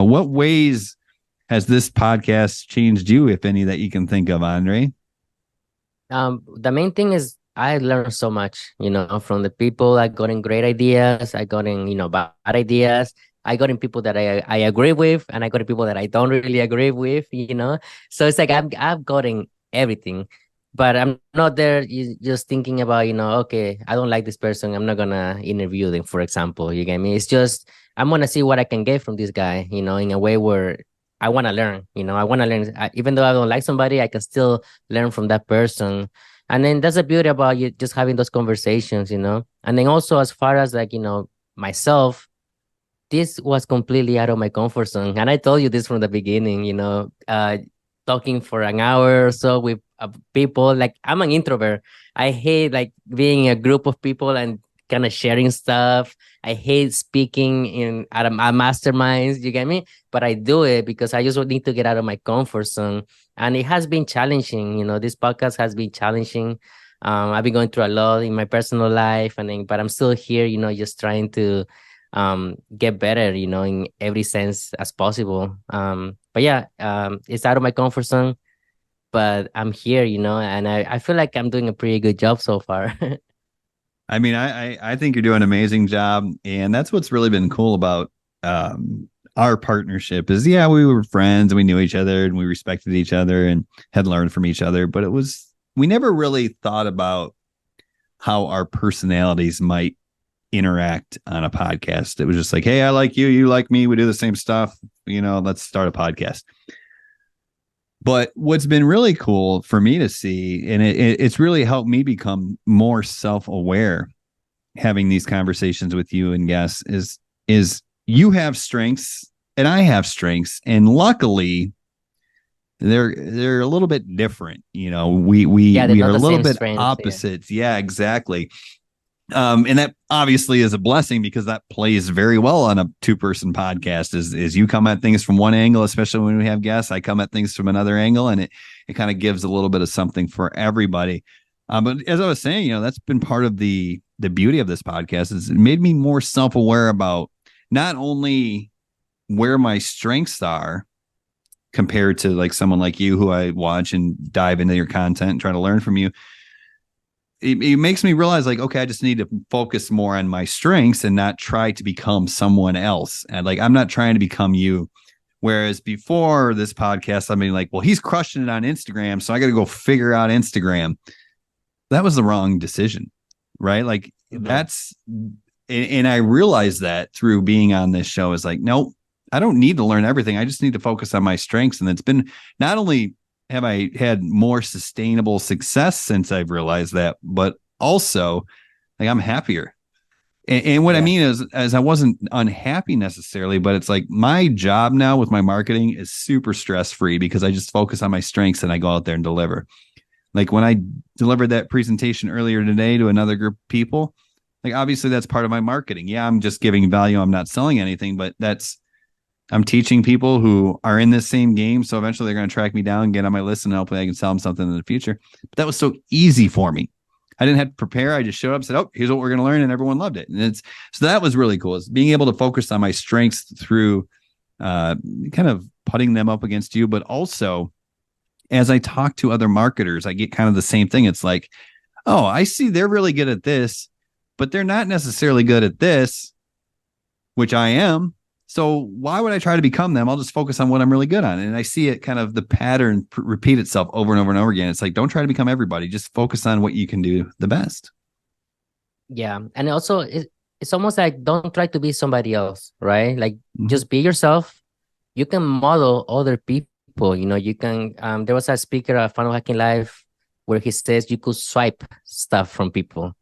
What ways has this podcast changed you, if any, that you can think of, Andre? The main thing is I learned so much, from the people. I got in great ideas. I got in, bad ideas. I got in people that I agree with, and I got in people that I don't really agree with. So it's like I've gotten everything, but I'm not there just thinking about, okay, I don't like this person. I'm not gonna interview them, for example. You get me? It's just I'm gonna see what I can get from this guy, in a way where I want to learn. I want to learn. Even though I don't like somebody, I can still learn from that person. And then that's the beauty about you just having those conversations. And then also as far as like, myself, this was completely out of my comfort zone. And I told you this from the beginning, talking for an hour or so with people. Like I'm an introvert. I hate like being in a group of people and kind of sharing stuff. I hate speaking in at masterminds. You get me? But I do it because I just need to get out of my comfort zone. And it has been challenging. This podcast has been challenging. I've been going through a lot in my personal life, but I'm still here. Just trying to get better. In every sense as possible. But yeah, it's out of my comfort zone, but I'm here. And I feel like I'm doing a pretty good job so far. I mean, I think you're doing an amazing job, and that's what's really been cool about our partnership is, yeah, we were friends and we knew each other and we respected each other and had learned from each other, but we never really thought about how our personalities might interact on a podcast. It was just like, hey, I like you, you like me, we do the same stuff, let's start a podcast. But what's been really cool for me to see, and it's really helped me become more self-aware having these conversations with you and guests, is you have strengths and I have strengths, and luckily they're a little bit different. We Yeah, they're we are not a the little same bit strengths. Yeah. opposites. Yeah, exactly. And that obviously is a blessing because that plays very well on a two-person podcast. Is you come at things from one angle, especially when we have guests. I come at things from another angle, and it kind of gives a little bit of something for everybody. But as I was saying, that's been part of the beauty of this podcast. Is it made me more self-aware about not only where my strengths are compared to like someone like you who I watch and dive into your content and try to learn from you. It makes me realize like, okay, I just need to focus more on my strengths and not try to become someone else. And like, I'm not trying to become you. Whereas before this podcast, I mean, like, well, he's crushing it on Instagram, so I got to go figure out Instagram. That was the wrong decision, right? Like Mhm. and I realized that through being on this show is like, nope, I don't need to learn everything. I just need to focus on my strengths. And it's been not only have I had more sustainable success since I've realized that, but also like I'm happier. And what I Yeah. mean is I wasn't unhappy necessarily, but it's like my job now with my marketing is super stress free because I just focus on my strengths and I go out there and deliver. Like when I delivered that presentation earlier today to another group of people, like obviously that's part of my marketing. Yeah, I'm just giving value. I'm not selling anything, but I'm teaching people who are in this same game. So eventually they're going to track me down, get on my list, and hopefully I can sell them something in the future. But that was so easy for me. I didn't have to prepare. I just showed up, said, "Oh, here's what we're going to learn," and everyone loved it. And so that was really cool. Is being able to focus on my strengths through kind of putting them up against you, but also as I talk to other marketers, I get kind of the same thing. It's like, oh, I see they're really good at this, but they're not necessarily good at this, which I am. So why would I try to become them? I'll just focus on what I'm really good on. And I see it kind of the pattern repeat itself over and over and over again. It's like, don't try to become everybody. Just focus on what you can do the best. Yeah. And also it's almost like don't try to be somebody else, right? Like Mhm. just be yourself. You can model other people. You can there was a speaker at Funnel Hacking Live where he says you could swipe stuff from people.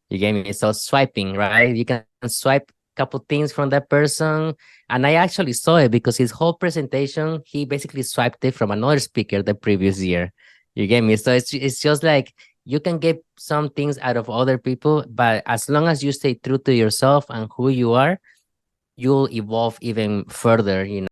You get me? So swiping, right? You can swipe a couple things from that person. And I actually saw it because his whole presentation, he basically swiped it from another speaker the previous year. You get me? So it's just like you can get some things out of other people, but as long as you stay true to yourself and who you are, you'll evolve even further.